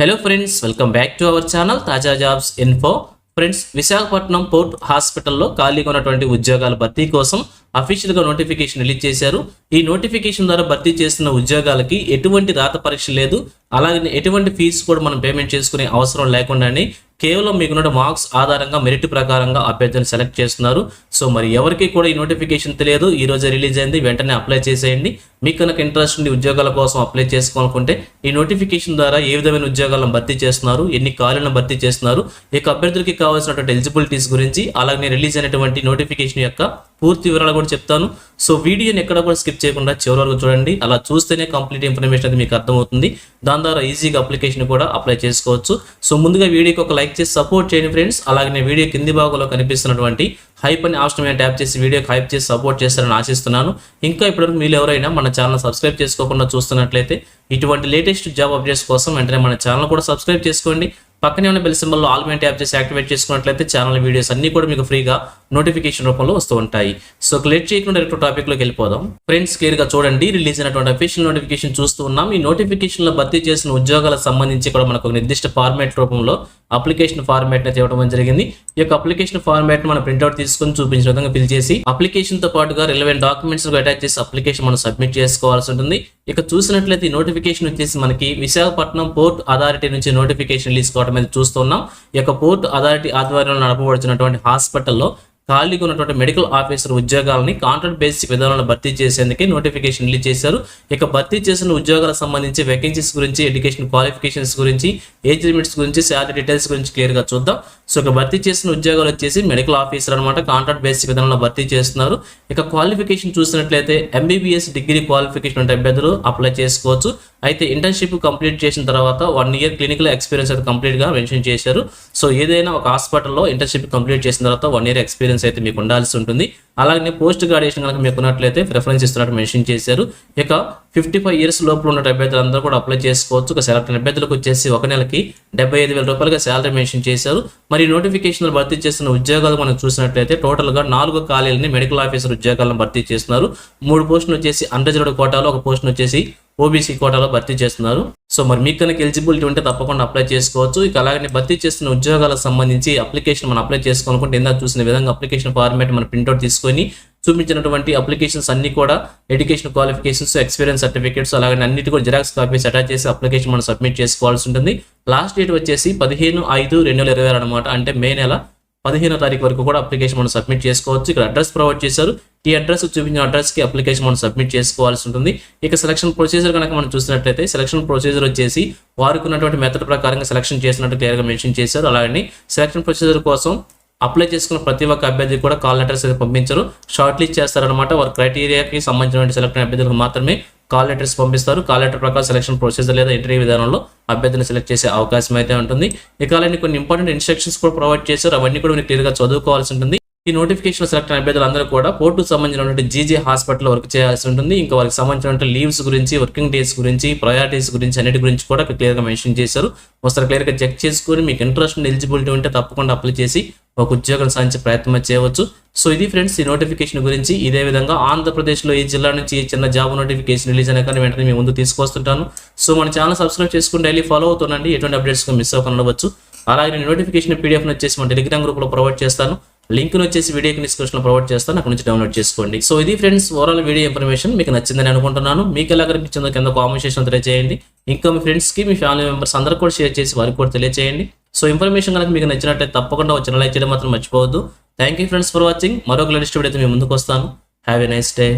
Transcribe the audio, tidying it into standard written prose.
Hello friends, welcome back to our channel తాజా jobs info. Friends, Visakhapatnam port హాస్పిటల్లో ఖాళీగా ఉన్నటువంటి ఉద్యోగాల భర్తీ కోసం అఫీషియల్గా నోటిఫికేషన్ రిలీజ్ చేశారు. ఈ నోటిఫికేషన్ ద్వారా భర్తీ చేస్తున్న ఉద్యోగాలకి ఎటువంటి రాత పరీక్ష లేదు, అలాగే ఎటువంటి ఫీజు కూడా మనం పేమెంట్ చేసుకునే అవసరం లేకుండానే కేవలం మీకున్న మార్క్స్ ఆధారంగా మెరిట్ ప్రకారంగా అభ్యర్థులను సెలెక్ట్ చేస్తున్నారు. సో మరి ఎవరికి కూడా ఈ నోటిఫికేషన్ తెలియదు, ఈ రోజు రిలీజ్ అయింది, వెంటనే అప్లై చేసేయండి. మీకు కనుక ఇంట్రెస్ట్ ఉండి ఉద్యోగాల కోసం అప్లై చేసుకోవాలనుకుంటే ఈ నోటిఫికేషన్ ద్వారా ఏ విధమైన ఉద్యోగాలను భర్తీ చేస్తున్నారు, ఎన్ని ఖాళీలను భర్తీ చేస్తున్నారు, ఇక అభ్యర్థులకి కావాల్సినటువంటి ఎలిజిబిలిటీస్ గురించి, అలాగే రిలీజ్ అయినటువంటి నోటిఫికేషన్ యొక్క పూర్తి వివరాలు కూడా చెప్తాను. సో వీడియోని ఎక్కడ కూడా స్కిప్ చేయకుండా చివరి వరకు చూడండి. అలా చూస్తేనే కంప్లీట్ ఇన్ఫర్మేషన్ అది మీకు అర్థమవుతుంది. దాని ద్వారా ఈజీగా అప్లికేషన్ కూడా అప్లై చేసుకోవచ్చు. సో ముందుగా వీడియోకి ఒక లైక్ చేసి సపోర్ట్ చేయండి ఫ్రెండ్స్. అలాగే వీడియో కింది భాగంలో కనిపిస్తున్నటువంటి హైప్ అని ఆప్షన్ మీద ట్యాప్ చేసి వీడియోకి హైప్ చేసి సపోర్ట్ చేస్తారని ఆశిస్తున్నాను. ఇంకా ఇప్పటివరకు మీరు ఎవరైనా మన ఛానల్ సబ్స్క్రైబ్ చేసుకోకుండా చూస్తున్నట్లయితే ఇటువంటి లేటెస్ట్ జాబ్ అప్డేట్స్ కోసం వెంటనే మన ఛానల్ కూడా సబ్స్క్రైబ్ చేసుకోండి. పక్కనే ఉన్న బెల్ సింబల్లో ఆల్ మీద ట్యాప్ చేసి యాక్టివేట్ చేసుకున్నట్లయితే ఛానల్ వీడియోస్ అన్ని కూడా మీకు ఫ్రీగా నోటిఫికేషన్ రూపంలో వస్తూ ఉంటాయి. సో లేట్ చేయకుండా డైరెక్ట్ టాపిక్లోకి వెళ్ళిపోదాం. ఫ్రెండ్స్, క్లియర్గా చూడండి, రిలీజ్ అయినటువంటి అఫీషియల్ నోటిఫికేషన్ చూస్తూ ఉన్నాం. ఈ నోటిఫికేషన్లో భర్తీ చేసిన ఉద్యోగాలకు సంబంధించి కూడా మనకు ఒక నిర్దిష్ట ఫార్మాట్ రూపంలో అప్లికేషన్ ఫార్మాట్ అయితే ఇవ్వడం జరిగింది. ఈ యొక్క అప్లికేషన్ ఫార్మాట్ మనం ప్రింట్అవుట్ తీసుకుని చూపించిన విధంగా ఫిల్ చేసి అప్లికేషన్ తో పాటుగా రిలవెంట్ డాక్యుమెంట్స్ అటాచ్ చేసి అప్లికేషన్ మనం సబ్మిట్ చేసుకోవాల్సి ఉంటుంది. ఇక చూసినట్లయితే ఈ నోటిఫికేషన్ వచ్చేసి మనకి విశాఖపట్నం పోర్ట్ అథారిటీ నుంచి నోటిఫికేషన్ రిలీజ్ కావడం అనేది చూస్తున్నాం. ఈ యొక్క పోర్ట్ అథారిటీ ఆధ్వర్యంలో నడపబడుతున్నటువంటి హాస్పిటల్లో ఖాళీగా ఉన్నటువంటి మెడికల్ ఆఫీసర్ ఉద్యోగాలని కాంట్రాక్ట్ బేసిక్ విధానంలో భర్తీ చేసేందుకే నోటిఫికేషన్ రిలీజ్ చేశారు. ఇక భర్తీ చేసిన ఉద్యోగాలకు సంబంధించి వేకెన్సీస్ గురించి, ఎడ్యుకేషన్ క్వాలిఫికేషన్స్ గురించి, ఏజ్ లిమిట్స్ గురించి, శాలరీ డీటెయిల్స్ గురించి క్లియర్గా చూద్దాం. సో ఇక భర్తీ చేసిన ఉద్యోగాలు వచ్చేసి మెడికల్ ఆఫీసర్ అనమాట, కాంట్రాక్ట్ బేసిక్ విధానంలో భర్తీ చేస్తున్నారు. ఇక క్వాలిఫికేషన్ చూసినట్లయితే MBBS డిగ్రీ క్వాలిఫికేషన్ ఉంటే అభ్యర్థులు అప్లై చేసుకోవచ్చు. అయితే ఇంటర్న్షిప్ కంప్లీట్ చేసిన తర్వాత 1 year క్లినికల్ ఎక్స్పీరియన్స్ అయితే కంప్లీట్గా మెన్షన్ చేశారు. సో ఏదైనా ఒక హాస్పిటల్లో ఇంటర్న్షిప్ కంప్లీట్ చేసిన తర్వాత 1 year ఎక్స్పీరియన్స్ అయితే మీకు ఉండాల్సి ఉంటుంది. అలాగే పోస్ట్ గ్రాడ్యుయేషన్ కనుక మీకు ఉన్నట్లయితే ప్రిఫరెన్స్ ఇస్తున్నట్టు మెన్షన్ చేశారు. ఇక 55 years లోపల ఉన్న అభ్యర్థులందరూ కూడా అప్లై చేసుకోవచ్చు. ఒక సెలెక్ట్ అభ్యర్థులకు వచ్చేసి 1 నెలకి 75,000 రూపాయలుగా శాలరీ మెన్షన్ చేశారు. మరి నోటిఫికేషన్ భర్తీ చేస్తున్న ఉద్యోగాలు మనం చూసినట్లయితే టోటల్గా 4 ఖాళీలని మెడికల్ ఆఫీసర్ ఉద్యోగాలను భర్తీ చేస్తున్నారు. 3 పోస్టులు వచ్చేసి అన్రిజర్వ్డ్ కోటాలో, ఒక పోస్ట్ వచ్చేసి OBC కోటాలో భర్తీ చేస్తున్నారు. సో మరి మీకు కనుక ఎలిజిబిలిటీ ఉంటే తప్పకుండా అప్లై చేసుకోవచ్చు. ఇక అలాగే భర్తీ చేస్తున్న ఉద్యోగాలకు సంబంధించి అప్లికేషన్ మనం అప్లై చేసుకోవాలనుకుంటే ఇందాక చూసిన విధంగా అప్లికేషన్ ఫార్మాట్ మనం ప్రింట్అవుట్ తీసుకొని చూపించినటువంటి అప్లికేషన్స్ అన్ని కూడా ఎడ్యుకేషన్ క్వాలిఫికేషన్స్, ఎక్స్పీరియన్స్ సర్టిఫికేట్స్, అలాగే అన్నిటి కూడా జిరాక్స్ కాపీస్ అటాచ్ చేసి అప్లికేషన్ మనం సబ్మిట్ చేసుకోవాల్సి ఉంటుంది. లాస్ట్ డేట్ వచ్చేసి 15/5/2020 అనమాట, అంటే మే నెల 15వ తారీఖు వరకు కూడా అప్లికేషన్ మనం సబ్మిట్ చేసుకోవచ్చు. ఇక్కడ అడ్రస్ ప్రొవైడ్ చేశారు. ఈ అడ్రస్ చూపించిన అడ్రస్కి అప్లికేషన్ మనం సబ్మిట్ చేసుకోవాల్సి ఉంటుంది. ఇక సెలక్షన్ ప్రొసీజర్ కనుక మనం చూసినట్లయితే సెలక్షన్ ప్రొసీజర్ వచ్చేసి వారికి ఉన్నటువంటి మెథడ్ ప్రకారంగా సెలక్షన్ చేసినట్టు క్లియర్గా మెన్షన్ చేశారు. అలాగే సెలక్షన్ ప్రొసీజర్ కోసం అప్లై చేసుకున్న ప్రతి ఒక్క అభ్యర్థి కూడా కాల్ లెటర్స్ అయితే పంపించారు. షార్ట్ లిస్ట్ చేస్తారనమాట. వారి క్రైటీరియాకి సంబంధించిన సెలెక్ట్ అయిన అభ్యర్థులకు మాత్రమే కాల్ లెటర్స్ పంపిస్తారు. కాల్ లెటర్ ప్రకారం సెలక్షన్ ప్రొసీజర్ లేదా ఇంటర్వ్యూ విధానంలో అభ్యర్థిని సెలెక్ట్ చేసే అవకాశం అయితే ఉంటుంది. ఇక అలాగే కొన్ని ఇంపార్టెంట్ ఇన్స్ట్రక్షన్స్ కూడా ప్రొవైడ్ చేశారు. అవన్నీ కూడా మీరు క్లియర్గా చదువుకోవాల్సి ఉంటుంది. ఈ నోటిఫికేషన్ సెలెక్ట్ అయిన అభ్యర్థులందరూ కూడా పోర్టుకు సంబంధించినటువంటి GJ హాస్పిటల్లో వర్క్ చేయాల్సి ఉంటుంది. ఇంకా వారికి సంబంధించిన లీవ్స్ గురించి, వర్కింగ్ డేస్ గురించి, ప్రయారిటీస్ గురించి అన్నిటి గురించి కూడా క్లియర్గా మెన్షన్ చేశారు. ఒకసారి క్లియర్గా చెక్ చేసుకొని మీకు ఇంట్రెస్ట్ ఉండి ఎలిజిబిలిటీ ఉంటే తప్పకుండా అప్లై చేసి ఒక ఉద్యోగం సాధించే ప్రయత్నం చేయవచ్చు. సో ఇది ఫ్రెండ్స్ ఈ నోటిఫికేషన్ గురించి. ఇదే విధంగా ఆంధ్రప్రదేశ్లో ఈ జిల్లా నుంచి చిన్న జాబ్ నోటిఫికేషన్ రిలీజ్ అయినా కానీ వెంటనే మీ ముందు తీసుకొస్తుంటాను. సో మన ఛానల్ సబ్స్క్రైబ్ చేసుకుని డైలీ ఫాలో అవుతుండండి, ఎటువంటి అప్డేట్స్ మిస్ అవ్వకుండా ఉండవచ్చు. అలాగే నేను నోటిఫికేషన్ PDF వచ్చేసి మన టెలిగ్రామ్ గ్రూప్లో ప్రొవైడ్ చేస్తాను. లింక్ వచ్చేసి వీడియోకి డిస్క్రిప్షన్లో ప్రొవైడ్ చేస్తాను, అక్కడ నుంచి డౌన్లోడ్ చేసుకోండి. సో ఇది ఫ్రెండ్స్ ఓవరాల్ వీడియో ఇన్ఫర్మేషన్ మీకు నచ్చిందని అనుకుంటున్నాను. మీకు ఎలా కనిపించిందో కింద కామెంట్ సెక్షన్ తెలియజేయండి. ఇంకా మీ ఫ్రెండ్స్కి, మీ ఫ్యామిలీ మెంబర్స్ అందరూ కూడా షేర్ చేసి వారికి కూడా తెలియజేయండి. సో ఇన్ఫర్మేషన్ కనుక మీకు నచ్చినట్లయితే తప్పకుండా వచ్చిన లైక్ చేయడం మాత్రం మర్చిపోవద్దు. Thank you friends for watching. మరొక లేటెస్ట్ వీడియో అయితే మీ ముందుకు వస్తాను. Have a nice day.